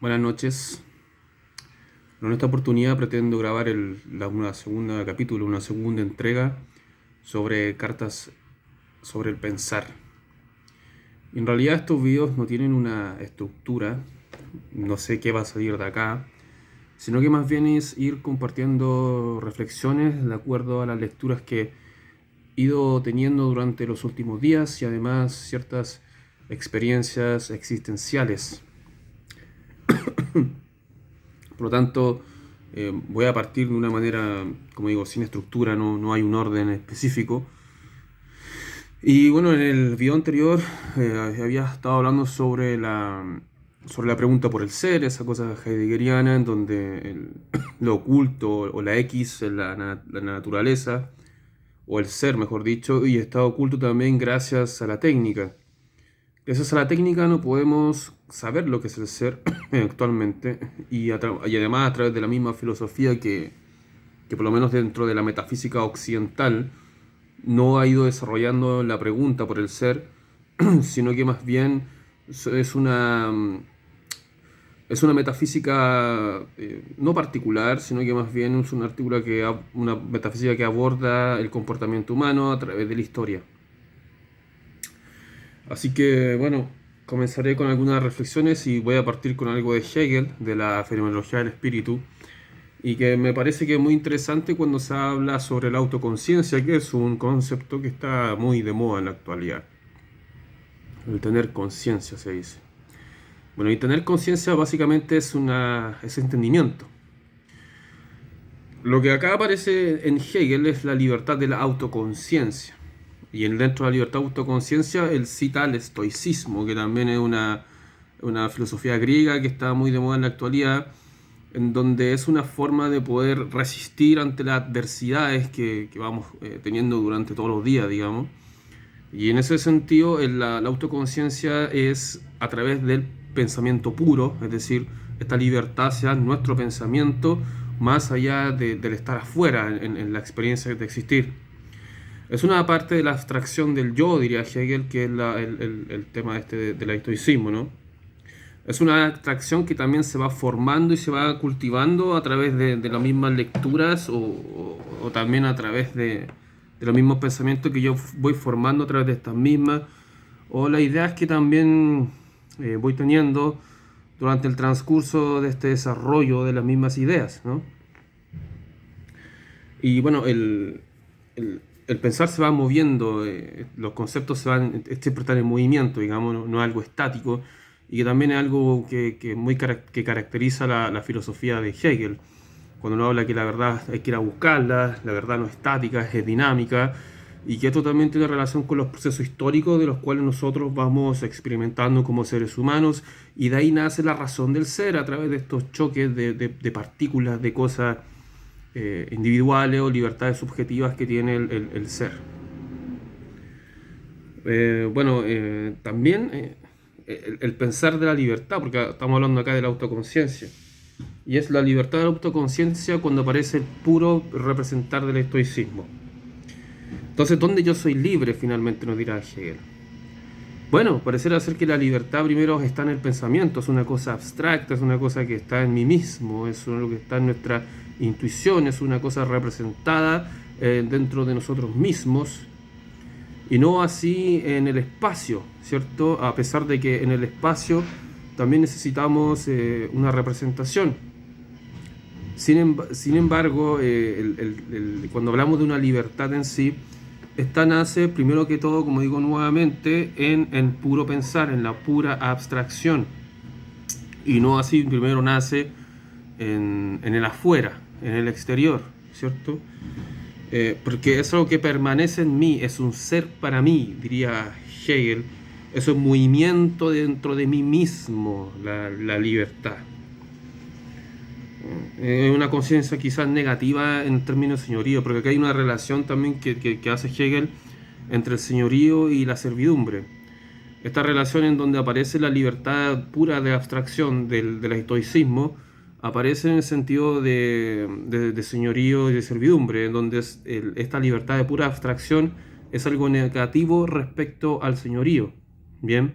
Buenas noches. En esta oportunidad pretendo grabar una segunda capítulo, una segunda entrega sobre cartas sobre el pensar. En realidad estos videos no tienen una estructura, no sé qué va a salir de acá, sino que más bien es ir compartiendo reflexiones de acuerdo a las lecturas que he ido teniendo durante los últimos días y además ciertas experiencias existenciales. Por lo tanto, voy a partir de una manera, como digo, sin estructura, no hay un orden específico. Y bueno, en el video anterior había estado hablando sobre la pregunta por el ser, esa cosa heideggeriana en donde lo oculto o la X es la naturaleza, o el ser, mejor dicho, y está oculto también gracias a la técnica. Gracias a la técnica no podemos saber lo que es el ser actualmente y además a través de la misma filosofía que por lo menos dentro de la metafísica occidental no ha ido desarrollando la pregunta por el ser, sino que más bien es es una metafísica no particular, sino que más bien es una metafísica que aborda el comportamiento humano a través de la historia. Así que bueno, comenzaré con algunas reflexiones y voy a partir con algo de Hegel, de la fenomenología del espíritu, y que me parece que es muy interesante cuando se habla sobre la autoconciencia, que es un concepto que está muy de moda en la actualidad. El tener conciencia se dice. Bueno, y tener conciencia básicamente es entendimiento. Lo que acá aparece en Hegel es la libertad de la autoconciencia. Y dentro de la libertad de autoconciencia, él cita el estoicismo, que también es una filosofía griega que está muy de moda en la actualidad, en donde es una forma de poder resistir ante las adversidades que vamos teniendo durante todos los días, digamos. Y en ese sentido, la autoconciencia es a través del pensamiento puro, es decir, esta libertad sea nuestro pensamiento más allá del estar afuera en la experiencia de existir. Es una parte de la abstracción del yo, diría Hegel, que es el tema del estoicismo, ¿no? Es una abstracción que también se va formando y se va cultivando a través de las mismas lecturas o también a través de los mismos pensamientos que yo voy formando a través de estas mismas, o las ideas que también voy teniendo durante el transcurso de este desarrollo de las mismas ideas, ¿no? Y bueno, el pensar se va moviendo, los conceptos siempre están en movimiento, digamos, no es algo estático, y que también es algo que caracteriza la filosofía de Hegel, cuando uno habla que la verdad hay que ir a buscarla, la verdad no es estática, es dinámica, y que esto también tiene relación con los procesos históricos de los cuales nosotros vamos experimentando como seres humanos, y de ahí nace la razón del ser a través de estos choques de partículas, de cosas individuales o libertades subjetivas que tiene el ser. También el pensar de la libertad, porque estamos hablando acá de la autoconciencia, y es la libertad de la autoconciencia cuando aparece el puro representar del estoicismo. Entonces, ¿dónde yo soy libre finalmente? Nos dirá Hegel. Bueno, pareciera ser que la libertad primero está en el pensamiento, es una cosa abstracta, es una cosa que está en mí mismo, es algo que está en nuestra intuición, es una cosa representada dentro de nosotros mismos y no así en el espacio, ¿cierto? A pesar de que en el espacio también necesitamos una representación. Sin embargo, cuando hablamos de una libertad en sí, esta nace primero que todo, como digo nuevamente, en el puro pensar, en la pura abstracción. Y no así, primero nace en el afuera, en el exterior, ¿cierto? Porque es algo que permanece en mí, es un ser para mí, diría Hegel. Es un movimiento dentro de mí mismo, la libertad. Una conciencia quizás negativa en términos de señorío, porque acá hay una relación también que hace Hegel entre el señorío y la servidumbre. Esta relación en donde aparece la libertad pura de abstracción del estoicismo, aparece en el sentido de señorío y de servidumbre, en donde esta libertad de pura abstracción es algo negativo respecto al señorío. Bien,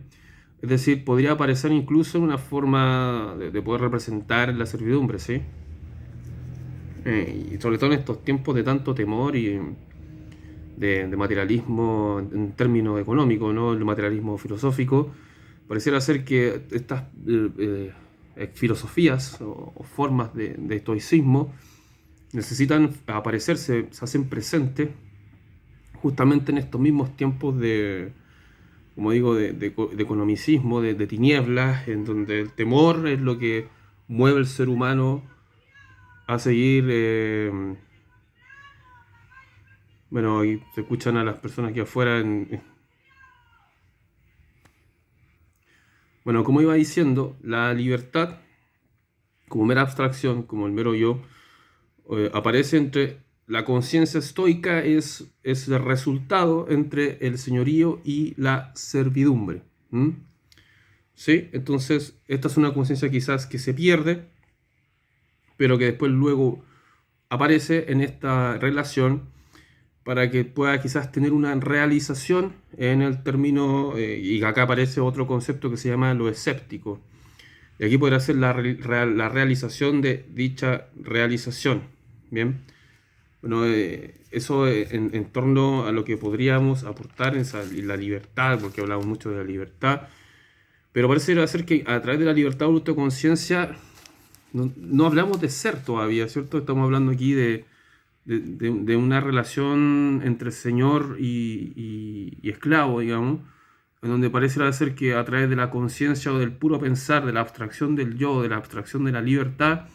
Es decir, podría aparecer incluso en una forma de poder representar la servidumbre, ¿sí? Y sobre todo en estos tiempos de tanto temor y de materialismo en términos económicos, ¿no? El materialismo filosófico, pareciera ser que estas filosofías o formas de estoicismo necesitan aparecerse, se hacen presentes justamente en estos mismos tiempos de, como digo, de economicismo, de tinieblas, en donde el temor es lo que mueve al ser humano a seguir. Bueno, y se escuchan a las personas aquí afuera. Bueno, como iba diciendo, la libertad, como mera abstracción, como el mero yo, aparece entre la conciencia estoica, es el resultado entre el señorío y la servidumbre. ¿Mm? ¿Sí? Entonces, esta es una conciencia quizás que se pierde, pero que después luego aparece en esta relación para que pueda quizás tener una realización en el término, y acá aparece otro concepto que se llama lo escéptico. Y aquí podrá ser la realización de dicha realización. Bien, bueno, eso en torno a lo que podríamos aportar en la libertad, porque hablamos mucho de la libertad, pero parece ser que a través de la libertad o autoconciencia no hablamos de ser todavía, ¿cierto? Estamos hablando aquí de una relación entre señor y esclavo, digamos, en donde parece ser que a través de la conciencia o del puro pensar, de la abstracción del yo, de la abstracción de la libertad,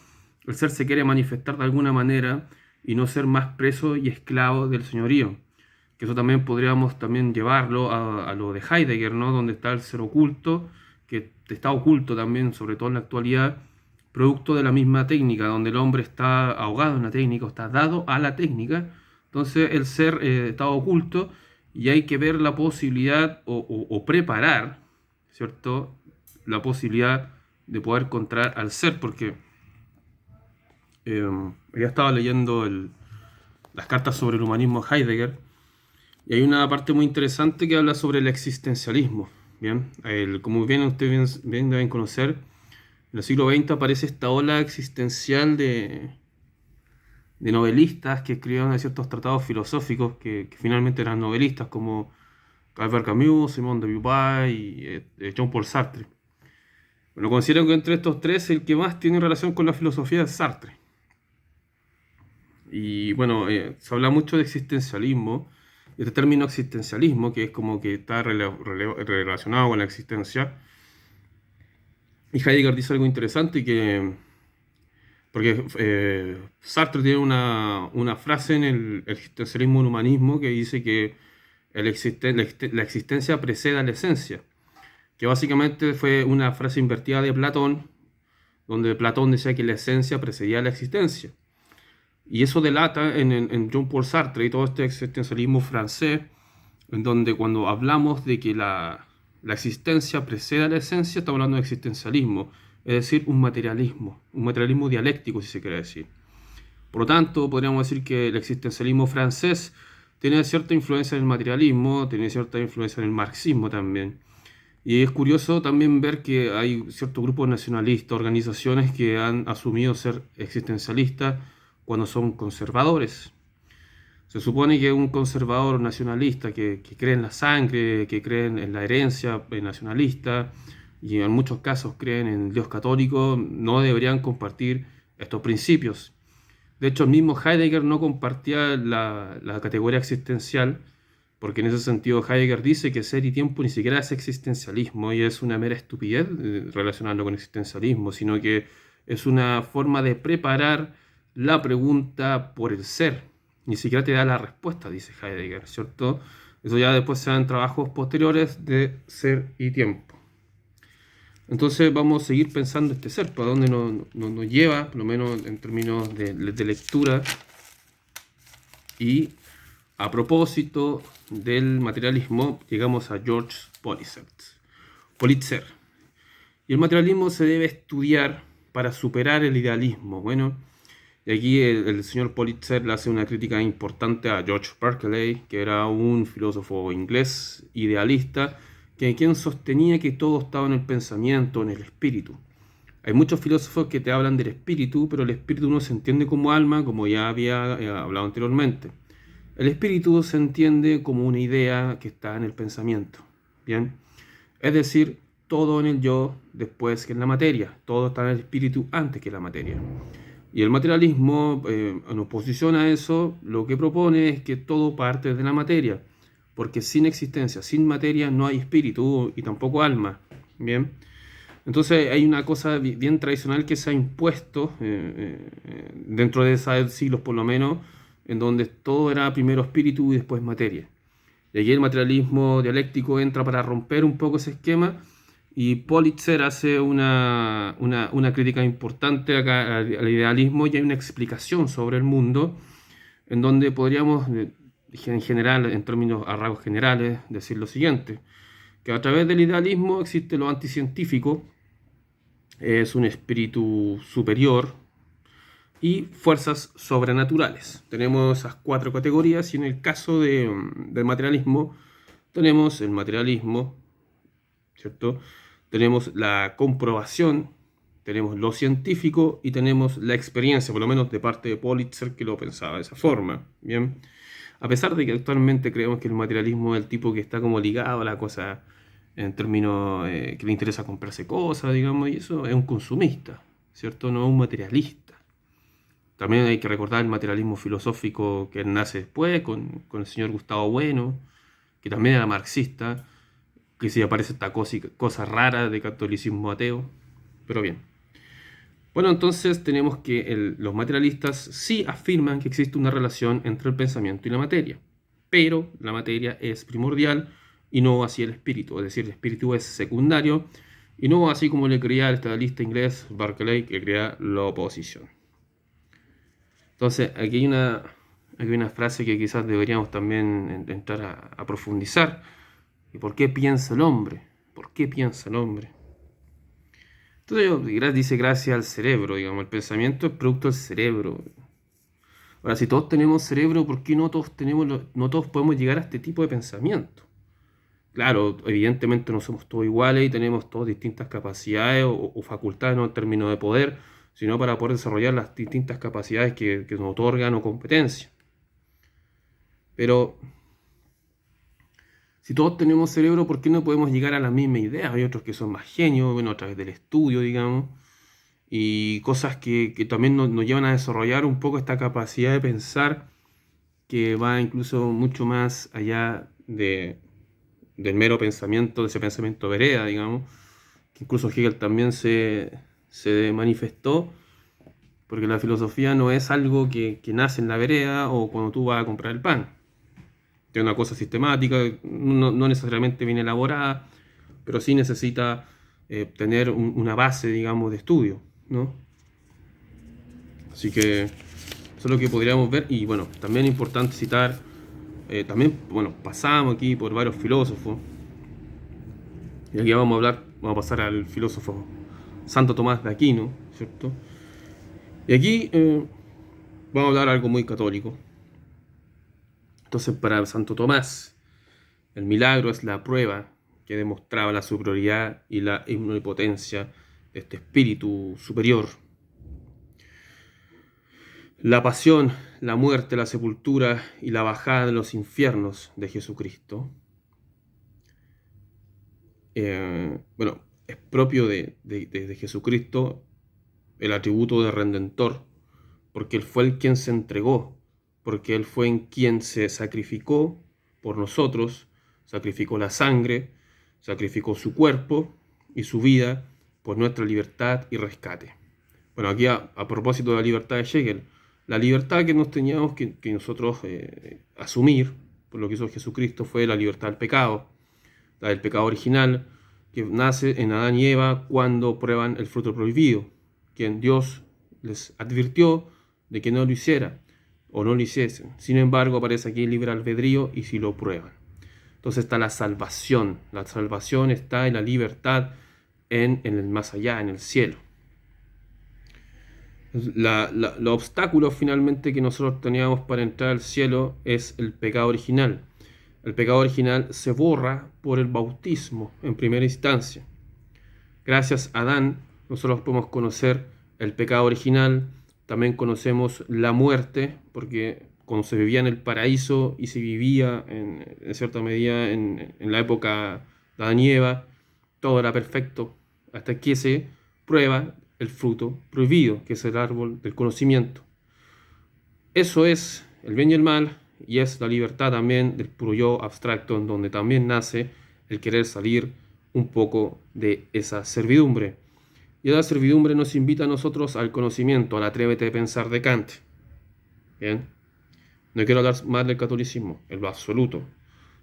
el ser se quiere manifestar de alguna manera y no ser más preso y esclavo del señorío. Que eso también podríamos también llevarlo a lo de Heidegger, ¿no? Donde está el ser oculto, que está oculto también, sobre todo en la actualidad, producto de la misma técnica, donde el hombre está ahogado en la técnica, o está dado a la técnica. Entonces el ser está oculto y hay que ver la posibilidad o preparar, ¿cierto? La posibilidad de poder encontrar al ser, porque ya estaba leyendo las cartas sobre el humanismo de Heidegger, y hay una parte muy interesante que habla sobre el existencialismo. Bien, como bien ustedes bien deben conocer, en el siglo XX aparece esta ola existencial de novelistas que escribieron ciertos tratados filosóficos que finalmente eran novelistas, como Albert Camus, Simone de Beauvoir y Jean-Paul Sartre. Bueno, considero que entre estos tres el que más tiene relación con la filosofía es Sartre. Y bueno, se habla mucho de existencialismo, este término existencialismo, que es como que está relacionado con la existencia. Y Heidegger dice algo interesante porque Sartre tiene una frase en el existencialismo en humanismo que dice que la existencia precede a la esencia, que básicamente fue una frase invertida de Platón, donde Platón decía que la esencia precedía a la existencia. Y eso delata en Jean-Paul Sartre y todo este existencialismo francés, en donde cuando hablamos de que la existencia precede a la esencia, estamos hablando de existencialismo, es decir, un materialismo dialéctico, si se quiere decir. Por lo tanto, podríamos decir que el existencialismo francés tiene cierta influencia en el materialismo, tiene cierta influencia en el marxismo también. Y es curioso también ver que hay ciertos grupos nacionalistas, organizaciones que han asumido ser existencialistas cuando son conservadores. Se supone que un conservador nacionalista que cree en la sangre, que cree en la herencia nacionalista y en muchos casos creen en el Dios católico, no deberían compartir estos principios. De hecho, el mismo Heidegger no compartía la categoría existencial, porque en ese sentido Heidegger dice que ser y tiempo ni siquiera es existencialismo y es una mera estupidez relacionarlo con existencialismo, sino que es una forma de preparar la pregunta por el ser. Ni siquiera te da la respuesta, dice Heidegger, ¿cierto? Eso ya después se dan trabajos posteriores de ser y tiempo. Entonces vamos a seguir pensando este ser, para dónde nos lleva, por lo menos en términos de lectura. Y a propósito del materialismo, llegamos a George Politzer. Y el materialismo se debe estudiar para superar el idealismo. Bueno, y aquí el señor Politzer le hace una crítica importante a George Berkeley, que era un filósofo inglés idealista, que quien sostenía que todo estaba en el pensamiento, en el espíritu. Hay muchos filósofos que te hablan del espíritu, pero el espíritu no se entiende como alma, como ya había hablado anteriormente. El espíritu se entiende como una idea que está en el pensamiento. ¿Bien? Es decir, todo en el yo después que en la materia. Todo está en el espíritu antes que la materia. Y el materialismo, en oposición a eso, lo que propone es que todo parte de la materia. Porque sin existencia, sin materia, no hay espíritu y tampoco alma. ¿Bien? Entonces hay una cosa bien tradicional que se ha impuesto dentro de esos siglos por lo menos, en donde todo era primero espíritu y después materia. Y aquí el materialismo dialéctico entra para romper un poco ese esquema y Politzer hace una crítica importante acá al idealismo y hay una explicación sobre el mundo en donde podríamos, en general, en términos a rasgos generales, decir lo siguiente, que a través del idealismo existe lo anticientífico, es un espíritu superior y fuerzas sobrenaturales. Tenemos esas cuatro categorías y en el caso del materialismo tenemos el materialismo, ¿cierto? Tenemos la comprobación, tenemos lo científico y tenemos la experiencia, por lo menos de parte de Politzer que lo pensaba de esa forma, ¿bien? A pesar de que actualmente creemos que el materialismo es el tipo que está como ligado a la cosa en términos que le interesa comprarse cosas, digamos, y eso es un consumista, ¿cierto? No un materialista. También hay que recordar el materialismo filosófico que nace después con el señor Gustavo Bueno, que también era marxista, que sí aparece esta cosa rara de catolicismo ateo, pero bien. Bueno, entonces tenemos que los materialistas sí afirman que existe una relación entre el pensamiento y la materia, pero la materia es primordial y no así el espíritu, es decir, el espíritu es secundario y no así como le creía el estadista inglés Berkeley, que creía la oposición. Entonces, aquí hay una frase que quizás deberíamos también entrar a profundizar. ¿Y por qué piensa el hombre? ¿Por qué piensa el hombre? Entonces dice gracias al cerebro, digamos, el pensamiento es producto del cerebro. Ahora, si todos tenemos cerebro, ¿por qué no todos no todos podemos llegar a este tipo de pensamiento? Claro, evidentemente no somos todos iguales y tenemos todas distintas capacidades o facultades, no en términos de poder, sino para poder desarrollar las distintas capacidades que nos otorgan o competencias. Pero si todos tenemos cerebro, ¿por qué no podemos llegar a la misma idea? Hay otros que son más genios, bueno, a través del estudio, digamos, y cosas que también nos llevan a desarrollar un poco esta capacidad de pensar que va incluso mucho más allá del mero pensamiento, de ese pensamiento vereda, digamos, que incluso Hegel también se manifestó, porque la filosofía no es algo que nace en la vereda o cuando tú vas a comprar el pan. Es una cosa sistemática, no necesariamente bien elaborada, pero sí necesita tener una base, digamos, de estudio, ¿no? Así que eso es lo que podríamos ver. Y bueno, también es importante citar, también, bueno, pasamos aquí por varios filósofos. Y aquí vamos a pasar al filósofo Santo Tomás de Aquino, ¿cierto? Y aquí vamos a hablar algo muy católico. Entonces, para Santo Tomás, el milagro es la prueba que demostraba la superioridad y la omnipotencia de este espíritu superior. La pasión, la muerte, la sepultura y la bajada de los infiernos de Jesucristo, bueno, es propio de Jesucristo el atributo de redentor, porque Él fue el quien se entregó, porque Él fue en quien se sacrificó por nosotros, sacrificó la sangre, sacrificó su cuerpo y su vida por nuestra libertad y rescate. Bueno, aquí a propósito de la libertad de Hegel, la libertad que nos teníamos que nosotros asumir, por lo que hizo Jesucristo, fue la libertad del pecado, la del pecado original, que nace en Adán y Eva cuando prueban el fruto prohibido, quien Dios les advirtió de que no lo hiciera o no lo hiciesen. Sin embargo, aparece aquí el libre albedrío y si lo prueban. Entonces está la salvación está en la libertad en el más allá, en el cielo. Los obstáculos finalmente que nosotros teníamos para entrar al cielo es el pecado original. El pecado original se borra por el bautismo en primera instancia. Gracias a Adán, nosotros podemos conocer el pecado original, también conocemos la muerte, porque cuando se vivía en el paraíso y se vivía en cierta medida en la época de Adán y Eva, todo era perfecto, hasta que se prueba el fruto prohibido, que es el árbol del conocimiento. Eso es el bien y el mal, y es la libertad también del puro yo abstracto, en donde también nace el querer salir un poco de esa servidumbre. Y la servidumbre nos invita a nosotros al conocimiento, al atrévete de pensar de Kant. Bien, no quiero hablar más del catolicismo, en lo absoluto.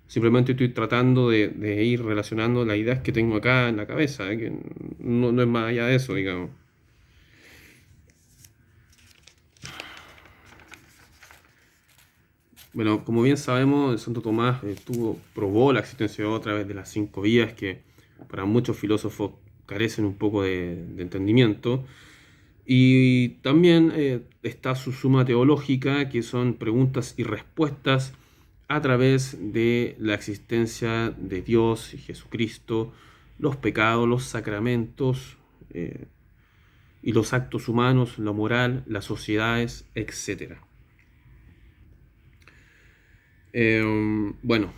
Simplemente estoy tratando de ir relacionando las ideas que tengo acá en la cabeza, que no es más allá de eso, digamos. Bueno, como bien sabemos, Santo Tomás probó la existencia de Dios a través de las 5 vías que para muchos filósofos carecen un poco de entendimiento. Y también está su suma teológica, que son preguntas y respuestas a través de la existencia de Dios y Jesucristo, los pecados, los sacramentos y los actos humanos, la moral, las sociedades, etc. Bueno,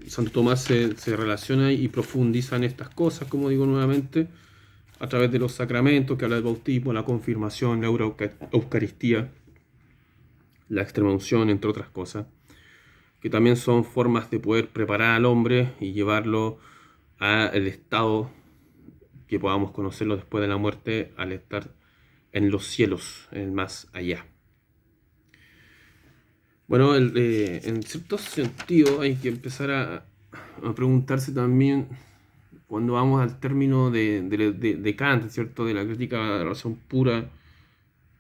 Santo Tomás se relaciona y profundiza en estas cosas, como digo nuevamente, a través de los sacramentos, que habla del bautismo, la confirmación, la Eucaristía, la extremaunción, entre otras cosas, que también son formas de poder preparar al hombre y llevarlo al estado que podamos conocerlo después de la muerte, al estar en los cielos, en el más allá. Bueno, en cierto sentido hay que empezar a preguntarse también, cuando vamos al término de Kant, ¿cierto? De la crítica de la razón pura,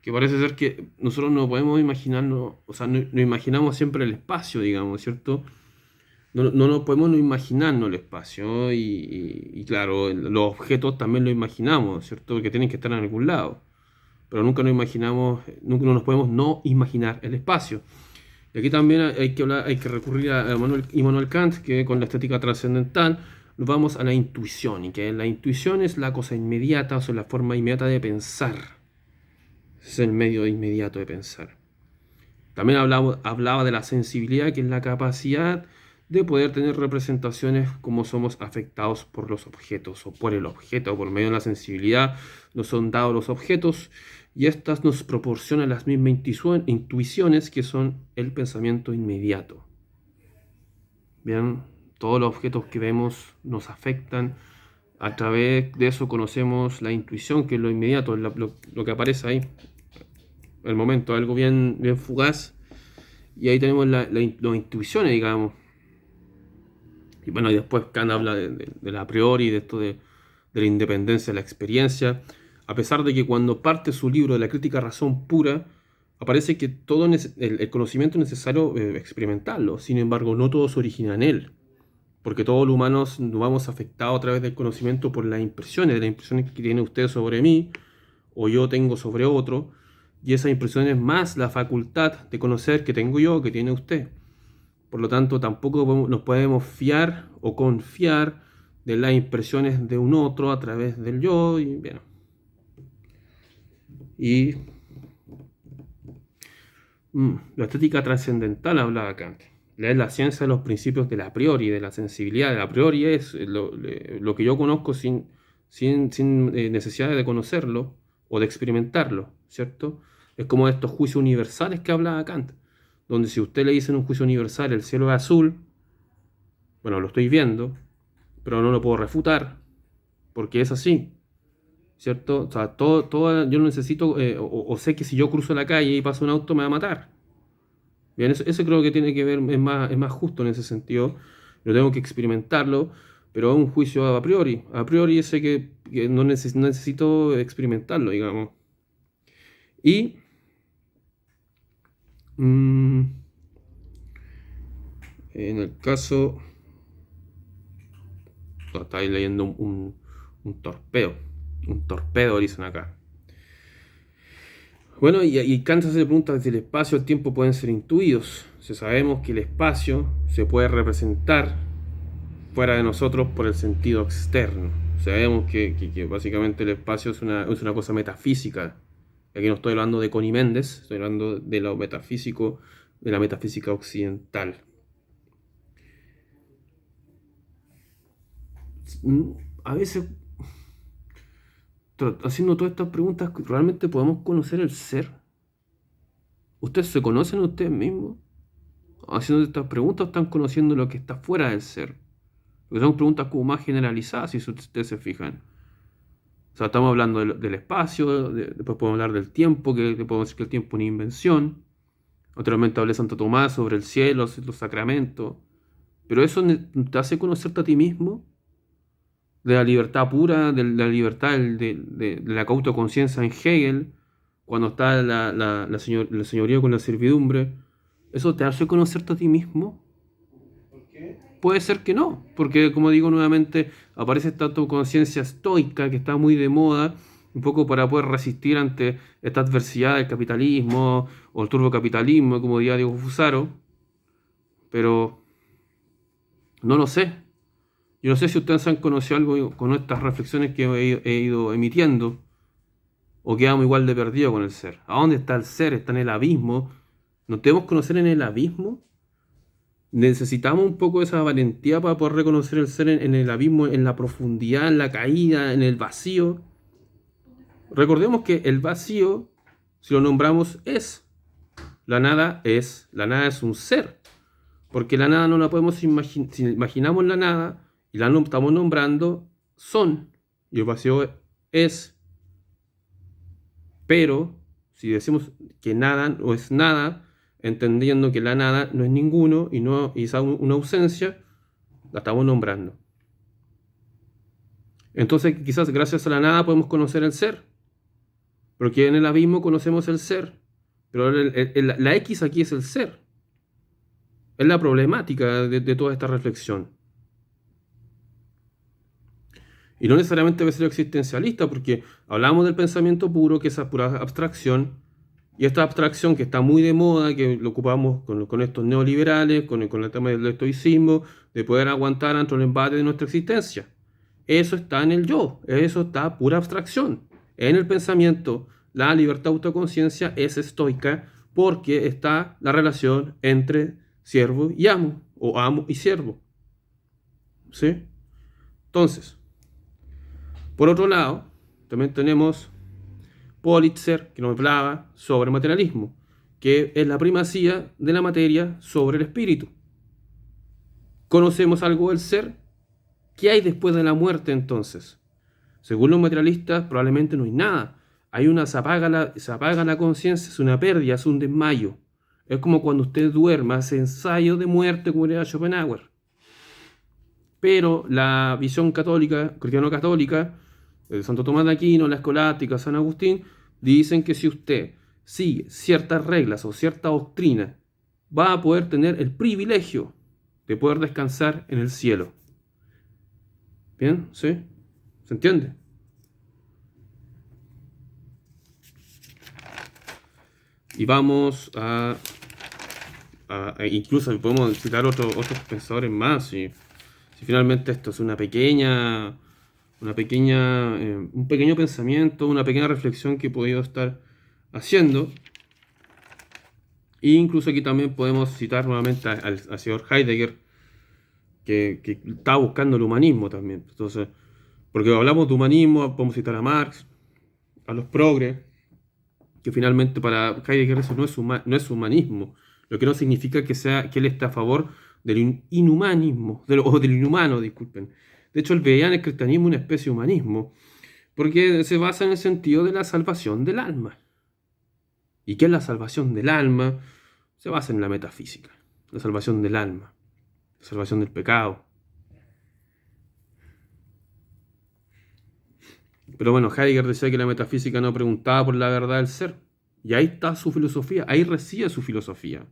que parece ser que nosotros no podemos imaginarnos, o sea, no imaginamos siempre el espacio, digamos, ¿cierto? No nos podemos no imaginarnos el espacio y claro, los objetos también lo imaginamos, ¿cierto? Porque tienen que estar en algún lado, pero nunca nos imaginamos, nunca nos podemos no imaginar el espacio. Y aquí también hay que recurrir a Immanuel Kant, que con la estética trascendental nos vamos a la intuición, y que la intuición es la cosa inmediata, o sea, la forma inmediata de pensar. Es el medio inmediato de pensar. También hablaba de la sensibilidad, que es la capacidad de poder tener representaciones como somos afectados por los objetos o por el objeto. Por medio de la sensibilidad nos son dados los objetos y estas nos proporcionan las mismas intuiciones, que son el pensamiento inmediato. Bien, todos los objetos que vemos nos afectan. A través de eso conocemos la intuición, que es lo inmediato, lo que aparece ahí, el momento, algo bien fugaz. Y ahí tenemos las intuiciones, digamos. Y bueno, y después Kant habla de la a priori, de esto de la independencia de la experiencia. A pesar de que cuando parte su libro de la crítica razón pura, aparece que todo el conocimiento es necesario experimentarlo. Sin embargo, no todo se origina en él. Porque todos los humanos nos vamos afectados a través del conocimiento por las impresiones que tiene usted sobre mí, o yo tengo sobre otro, y esas impresiones más la facultad de conocer que tengo yo, que tiene usted. Por lo tanto, tampoco nos podemos fiar o confiar de las impresiones de un otro a través del yo, y bueno. Y la estética trascendental hablaba Kant. Es la ciencia de los principios de la a priori, de la sensibilidad. De la a priori es lo que yo conozco sin necesidad de conocerlo o de experimentarlo, ¿cierto? Es como estos juicios universales que hablaba Kant, donde si usted le dice en un juicio universal el cielo es azul, bueno, lo estoy viendo, pero no lo puedo refutar, porque es así, ¿cierto? O sea, yo no necesito, o sé que si yo cruzo la calle y pasa un auto me va a matar. Bien, eso creo que tiene que ver, es más justo en ese sentido. Yo tengo que experimentarlo, pero es un juicio a priori. A priori sé que no necesito experimentarlo, digamos. Y en el caso... Estáis leyendo un torpedo. Un torpedo dicen acá. Bueno, y Kant se pregunta si el espacio y el tiempo pueden ser intuidos. Si sabemos que el espacio se puede representar fuera de nosotros por el sentido externo. Sabemos que básicamente el espacio es una cosa metafísica. Aquí no estoy hablando de Connie Méndez, estoy hablando de lo metafísico, de la metafísica occidental. A veces, haciendo todas estas preguntas, ¿realmente podemos conocer el ser? ¿Ustedes se conocen a ustedes mismos? Haciendo estas preguntas, están conociendo lo que está fuera del ser. Porque son preguntas como más generalizadas, si ustedes se fijan. O sea, estamos hablando del espacio, después podemos hablar del tiempo, que podemos decir que el tiempo es una invención. Anteriormente hablé de Santo Tomás sobre el cielo, los sacramentos. Pero eso te hace conocerte a ti mismo, de la libertad pura, de la libertad de la autoconciencia en Hegel, cuando está la señoría con la servidumbre. ¿Eso te hace conocerte a ti mismo? Puede ser que no, porque como digo nuevamente, aparece esta autoconciencia estoica que está muy de moda, un poco para poder resistir ante esta adversidad del capitalismo o el turbocapitalismo, como diría Diego Fusaro, pero no lo sé. Yo no sé si ustedes han conocido algo con estas reflexiones que he ido emitiendo, o quedamos igual de perdidos con el ser. ¿A dónde está el ser? ¿Está en el abismo? ¿Nos debemos conocer en el abismo? Necesitamos un poco de esa valentía para poder reconocer el ser en el abismo, en la profundidad, en la caída, en el vacío. Recordemos que el vacío, si lo nombramos, es. La nada es. La nada es un ser. Porque la nada no la podemos imaginar. Si imaginamos la nada y la estamos nombrando, son. Y el vacío es. Pero si decimos que nada no es nada, entendiendo que la nada no es ninguno y es una ausencia, la estamos nombrando. Entonces quizás gracias a la nada podemos conocer el ser, porque en el abismo conocemos el ser, pero la X aquí es el ser. Es la problemática de toda esta reflexión. Y no necesariamente debe ser existencialista, porque hablamos del pensamiento puro, que es esa pura abstracción, y esta abstracción que está muy de moda, que lo ocupamos con estos neoliberales, con el tema del estoicismo, de poder aguantar ante el embate de nuestra existencia. Eso está en el yo, eso está pura abstracción. En el pensamiento, la libertad autoconciencia es estoica porque está la relación entre siervo y amo, o amo y siervo. ¿Sí? Entonces, por otro lado, también tenemos Politzer, que nos hablaba sobre materialismo, que es la primacía de la materia sobre el espíritu. ¿Conocemos algo del ser? ¿Qué hay después de la muerte entonces? Según los materialistas, probablemente no hay nada. Se apaga la conciencia, es una pérdida, es un desmayo. Es como cuando usted duerme, hace ensayo de muerte, como era Schopenhauer. Pero la visión católica, cristiano-católica, de Santo Tomás de Aquino, la escolástica, San Agustín, dicen que si usted sigue ciertas reglas o cierta doctrina, va a poder tener el privilegio de poder descansar en el cielo. ¿Bien? ¿Sí? ¿Se entiende? Y vamos incluso podemos citar otros pensadores más. Si finalmente esto es un pequeño pensamiento, una pequeña reflexión que he podido estar haciendo. E incluso aquí también podemos citar nuevamente al señor Heidegger, que estaba buscando el humanismo también. Entonces, porque hablamos de humanismo, podemos citar a Marx, a los progres, que finalmente para Heidegger eso no es humanismo, lo que no significa que él esté a favor del inhumanismo, o del inhumano, disculpen. De hecho, él veía en el cristianismo una especie de humanismo, porque se basa en el sentido de la salvación del alma. ¿Y qué es la salvación del alma? Se basa en la metafísica, la salvación del alma, la salvación del pecado. Pero bueno, Heidegger decía que la metafísica no preguntaba por la verdad del ser. Y ahí está su filosofía, ahí reside su filosofía.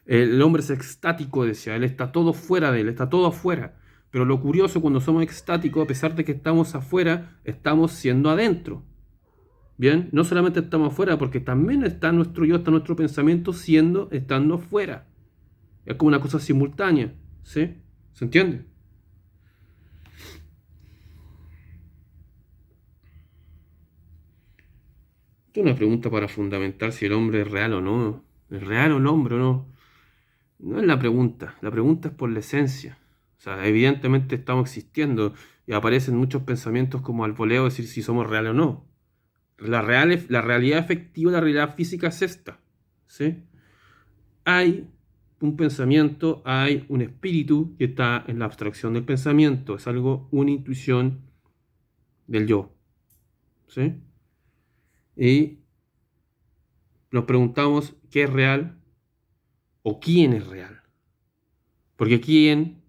El hombre es extático, decía, él está todo fuera de él, está todo afuera. Pero lo curioso, cuando somos extáticos, a pesar de que estamos afuera, estamos siendo adentro. Bien, no solamente estamos afuera, porque también está nuestro yo, está nuestro pensamiento estando afuera. Es como una cosa simultánea, ¿sí? ¿Se entiende? Esta es una pregunta para fundamentar si el hombre es real o no. ¿Es real o el hombre o no? No es la pregunta es por la esencia. O sea, evidentemente estamos existiendo y aparecen muchos pensamientos como al voleo decir si somos reales o no. La realidad efectiva, la realidad física es esta, ¿sí? Hay un pensamiento, hay un espíritu que está en la abstracción del pensamiento, es algo, una intuición del yo, ¿sí? Y nos preguntamos qué es real o quién es real. Porque quién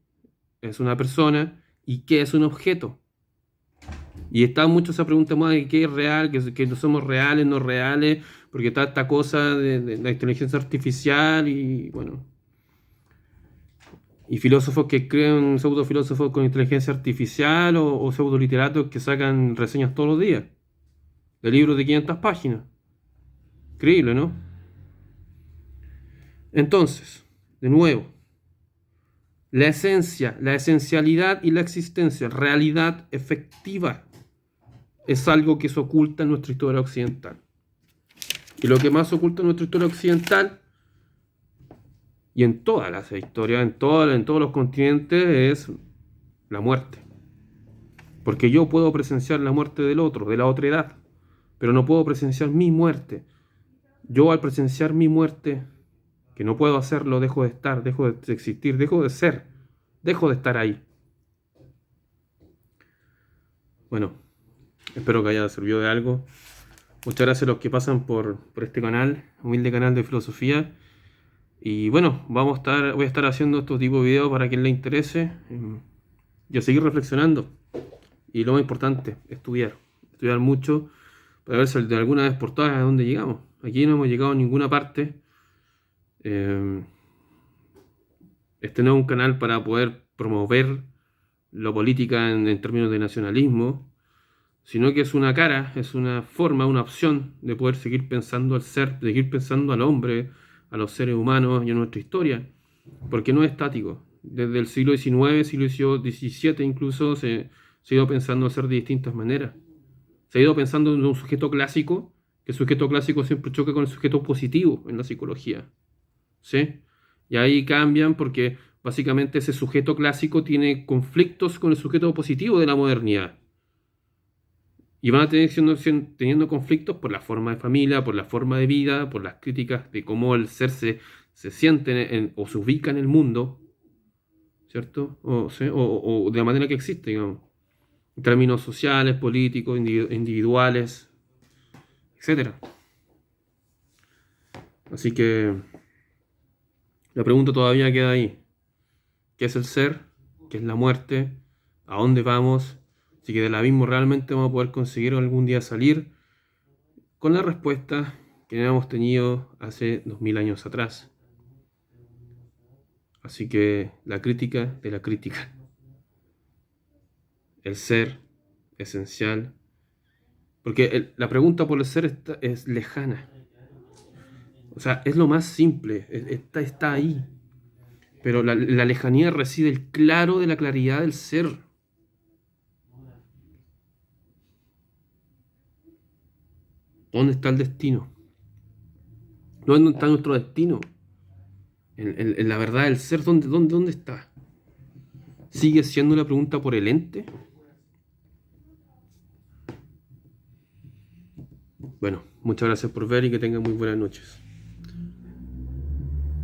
es una persona y qué es un objeto. Y está mucho esa pregunta más de qué es real, que no somos reales, no reales, porque está esta cosa de la inteligencia artificial y bueno. Y filósofos que creen, pseudofilósofos con inteligencia artificial o pseudoliteratos que sacan reseñas todos los días de libros de 500 páginas. Increíble, ¿no? Entonces, de nuevo, la esencia, la esencialidad y la existencia, realidad efectiva, es algo que se oculta en nuestra historia occidental. Y lo que más oculta en nuestra historia occidental y en todas las historias, en todos los continentes, es la muerte. Porque yo puedo presenciar la muerte del otro, de la otra edad, pero no puedo presenciar mi muerte. Yo al presenciar mi muerte, que no puedo hacerlo, dejo de estar, dejo de existir, dejo de ser, dejo de estar ahí. Bueno, espero que haya servido de algo. Muchas gracias a los que pasan por este canal, humilde canal de filosofía. Y bueno, voy a estar haciendo estos tipos de videos para quien le interese y a seguir reflexionando. Y lo más importante, estudiar mucho para ver si de alguna vez por todas a dónde llegamos. Aquí no hemos llegado a ninguna parte. Este no es un canal para poder promover la política en términos de nacionalismo, sino que es una cara, es una forma, una opción de poder seguir pensando al ser, de seguir pensando al hombre, a los seres humanos y a nuestra historia, porque no es estático. Desde el siglo XIX, siglo XVII incluso, se ha ido pensando al ser de distintas maneras. Se ha ido pensando en un sujeto clásico, que el sujeto clásico siempre choca con el sujeto positivo en la psicología, ¿sí? Y ahí cambian porque básicamente ese sujeto clásico tiene conflictos con el sujeto positivo de la modernidad. Y van a tener teniendo conflictos por la forma de familia, por la forma de vida, por las críticas de cómo el ser se siente o se ubica en el mundo, ¿cierto? O de la manera que existe, digamos. En términos sociales, políticos, individuales, etcétera. Así que la pregunta todavía queda ahí. ¿Qué es el ser? ¿Qué es la muerte? ¿A dónde vamos? Si que del abismo realmente vamos a poder conseguir algún día salir, con la respuesta que hemos tenido hace 2000 años atrás. Así que la crítica de la crítica. El ser esencial. Porque la pregunta por el ser es lejana. O sea, es lo más simple. Está ahí. Pero la lejanía reside el claro de la claridad del ser. ¿Dónde está el destino? ¿Dónde está nuestro destino? En la verdad del ser, ¿dónde está? ¿Sigue siendo la pregunta por el ente? Bueno, muchas gracias por ver y que tengan muy buenas noches.